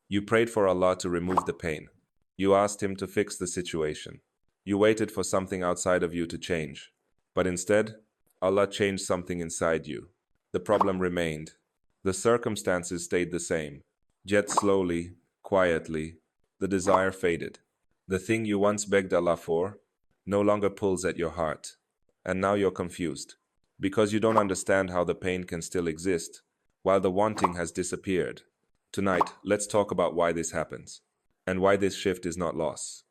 You prayed for Allah to remove the pain. You asked Him to fix the situation. You waited for something outside of you to change. But instead, Allah changed something inside you. The problem remained. The circumstances stayed the same. Yet slowly, quietly, the desire faded. The thing you once begged Allah for no longer pulls at your heart. And now you're confused. Because you don't understand how the pain can still exist, while the wanting has disappeared. Tonight, let's talk about why this happens, and why this shift is not loss.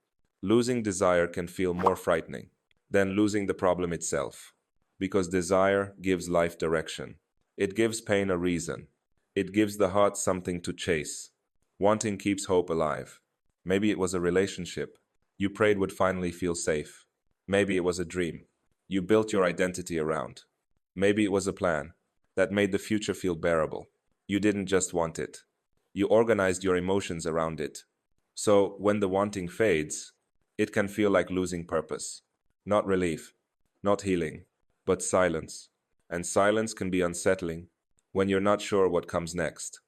Losing desire can feel more frightening than losing the problem itself, because desire gives life direction. It gives pain a reason. It gives the heart something to chase. Wanting keeps hope alive. Maybe it was a relationship you prayed would finally feel safe. Maybe it was a dream you built your identity around. Maybe it was a plan that made the future feel bearable. You didn't just want it. You organized your emotions around it. So when the wanting fades, it can feel like losing purpose. Not relief, not healing, but silence. And silence can be unsettling when you're not sure what comes next.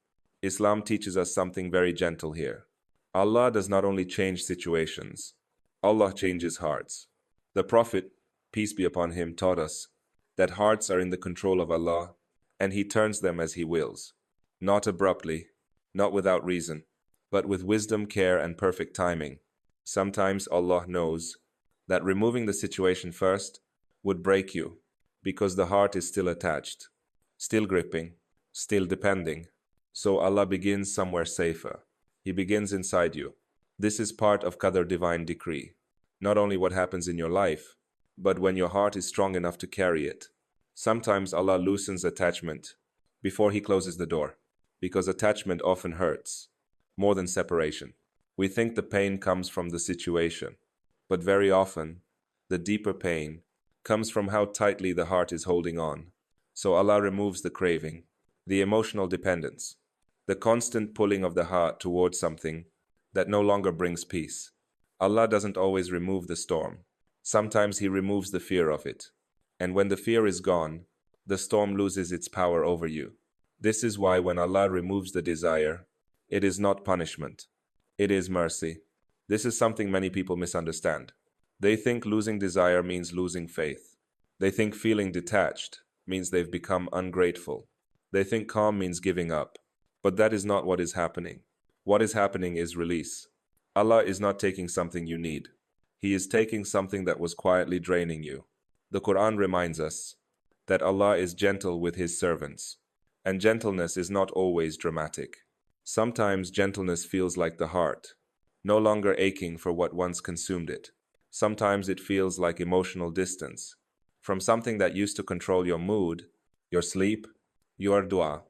Islam teaches us something very gentle here. Allah does not only change situations, Allah changes hearts. The Prophet, peace be upon him, taught us that hearts are in the control of Allah, and He turns them as He wills. Not abruptly, not without reason, but with wisdom, care, and perfect timing. Sometimes Allah knows that removing the situation first would break you, because the heart is still attached, still gripping, still depending. So Allah begins somewhere safer. He begins inside you. This is part of Qadr, divine decree. Not only what happens in your life, but when your heart is strong enough to carry it. Sometimes Allah loosens attachment before He closes the door, because attachment often hurts more than separation. We think the pain comes from the situation, but very often, the deeper pain comes from how tightly the heart is holding on. So Allah removes the craving, the emotional dependence, the constant pulling of the heart towards something that no longer brings peace. Allah doesn't always remove the storm. Sometimes He removes the fear of it. And when the fear is gone, the storm loses its power over you. This is why when Allah removes the desire, it is not punishment. It is mercy. This is something many people misunderstand. They think losing desire means losing faith. They think feeling detached means they've become ungrateful. They think calm means giving up. But that is not what is happening. What is happening is release. Allah is not taking something you need. He is taking something that was quietly draining you. The Quran reminds us that Allah is gentle with His servants, and gentleness is not always dramatic. Sometimes gentleness feels like the heart, no longer aching for what once consumed it. Sometimes it feels like emotional distance from something that used to control your mood, your sleep, your dua.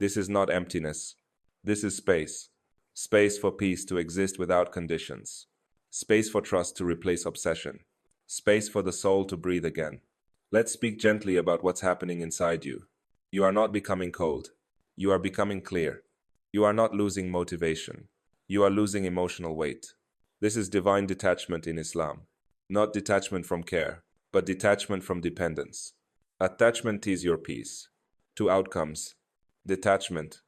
This is not emptiness. This is space. Space for peace to exist without conditions. Space for trust to replace obsession. Space for the soul to breathe again. Let's speak gently about what's happening inside you. You are not becoming cold. You are becoming clear. You are not losing motivation. You are losing emotional weight. This is divine detachment in Islam. Not detachment from care, but detachment from dependence. Attachment is your peace to outcomes. Detachment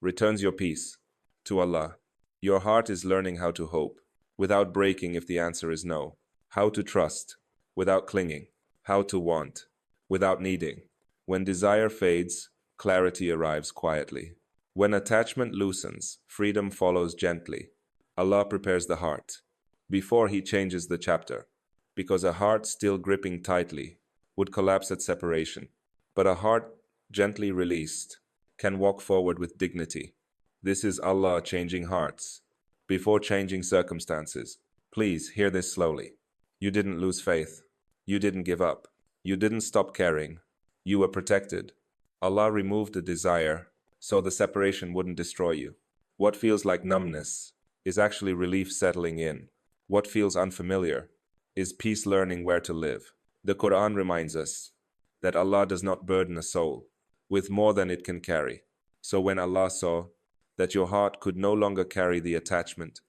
returns your peace to Allah. Your heart is learning how to hope without breaking if the answer is no. How to trust without clinging. How to want without needing. When desire fades, clarity arrives quietly. When attachment loosens, freedom follows gently. Allah prepares the heart before He changes the chapter, because a heart still gripping tightly would collapse at separation. But a heart gently released can walk forward with dignity. This is Allah changing hearts before changing circumstances. Please hear this slowly. You didn't lose faith. You didn't give up. You didn't stop caring. You were protected. Allah removed the desire so the separation wouldn't destroy you. What feels like numbness is actually relief settling in. What feels unfamiliar is peace learning where to live. The Quran reminds us that Allah does not burden a soul with more than it can carry. So when Allah saw that your heart could no longer carry the attachment,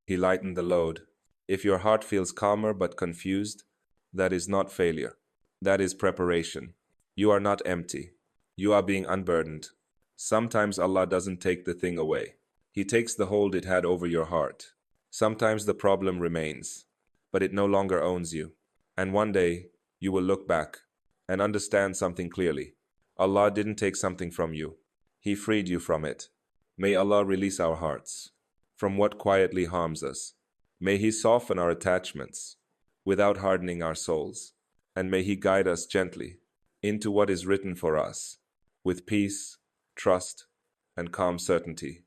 He lightened the load. If your heart feels calmer but confused, that is not failure. That is preparation. You are not empty. You are being unburdened. Sometimes Allah doesn't take the thing away. He takes the hold it had over your heart. Sometimes the problem remains, but it no longer owns you. And one day, you will look back and understand something clearly. Allah didn't take something from you. He freed you from it. May Allah release our hearts from what quietly harms us. May He soften our attachments without hardening our souls. And may He guide us gently into what is written for us with peace, trust, and calm certainty.